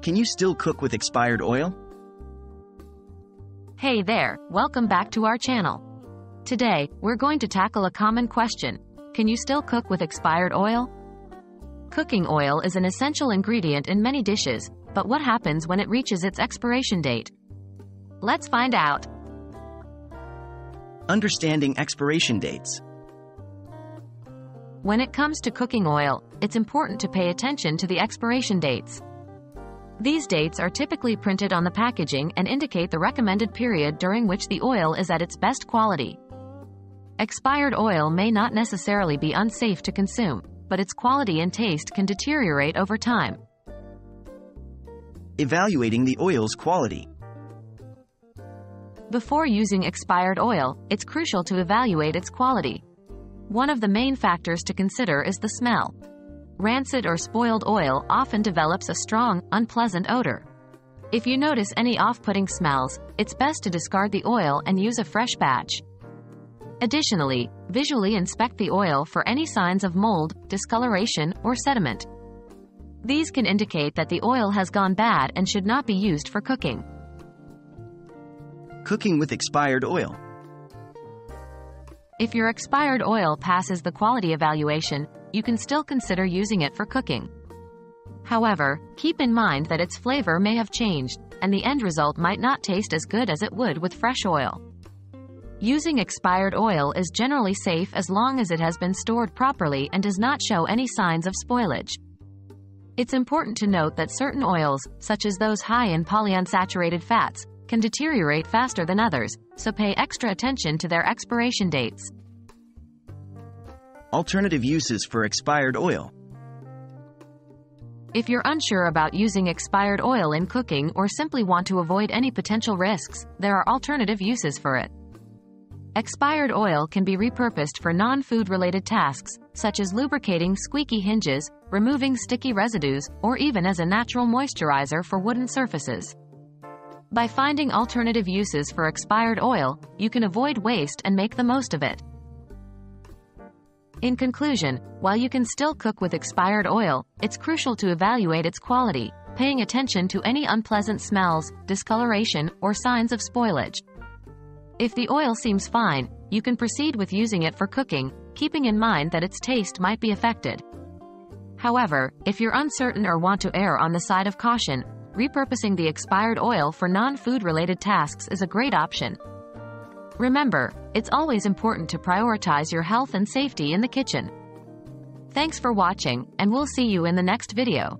Can you still cook with expired oil? Hey there, welcome back to our channel. Today, we're going to tackle a common question. Can you still cook with expired oil? Cooking oil is an essential ingredient in many dishes, but what happens when it reaches its expiration date? Let's find out. Understanding expiration dates. When it comes to cooking oil, it's important to pay attention to the expiration dates. These dates are typically printed on the packaging and indicate the recommended period during which the oil is at its best quality. Expired oil may not necessarily be unsafe to consume, but its quality and taste can deteriorate over time. Evaluating the oil's quality. Before using expired oil, it's crucial to evaluate its quality. One of the main factors to consider is the smell. Rancid or spoiled oil often develops a strong, unpleasant odor. If you notice any off-putting smells, it's best to discard the oil and use a fresh batch. Additionally, visually inspect the oil for any signs of mold, discoloration, or sediment. These can indicate that the oil has gone bad and should not be used for cooking. Cooking with expired oil. If your expired oil passes the quality evaluation, you can still consider using it for cooking. However, keep in mind that its flavor may have changed, and the end result might not taste as good as it would with fresh oil. Using expired oil is generally safe as long as it has been stored properly and does not show any signs of spoilage. It's important to note that certain oils, such as those high in polyunsaturated fats, can deteriorate faster than others, so pay extra attention to their expiration dates. Alternative uses for expired oil. If you're unsure about using expired oil in cooking or simply want to avoid any potential risks, there are alternative uses for it. Expired oil can be repurposed for non-food related tasks, such as lubricating squeaky hinges, removing sticky residues, or even as a natural moisturizer for wooden surfaces. By finding alternative uses for expired oil, you can avoid waste and make the most of it. In conclusion, while you can still cook with expired oil, it's crucial to evaluate its quality, paying attention to any unpleasant smells, discoloration, or signs of spoilage. If the oil seems fine, you can proceed with using it for cooking, keeping in mind that its taste might be affected. However, if you're uncertain or want to err on the side of caution, repurposing the expired oil for non-food related tasks is a great option. Remember, it's always important to prioritize your health and safety in the kitchen. Thanks for watching, and we'll see you in the next video.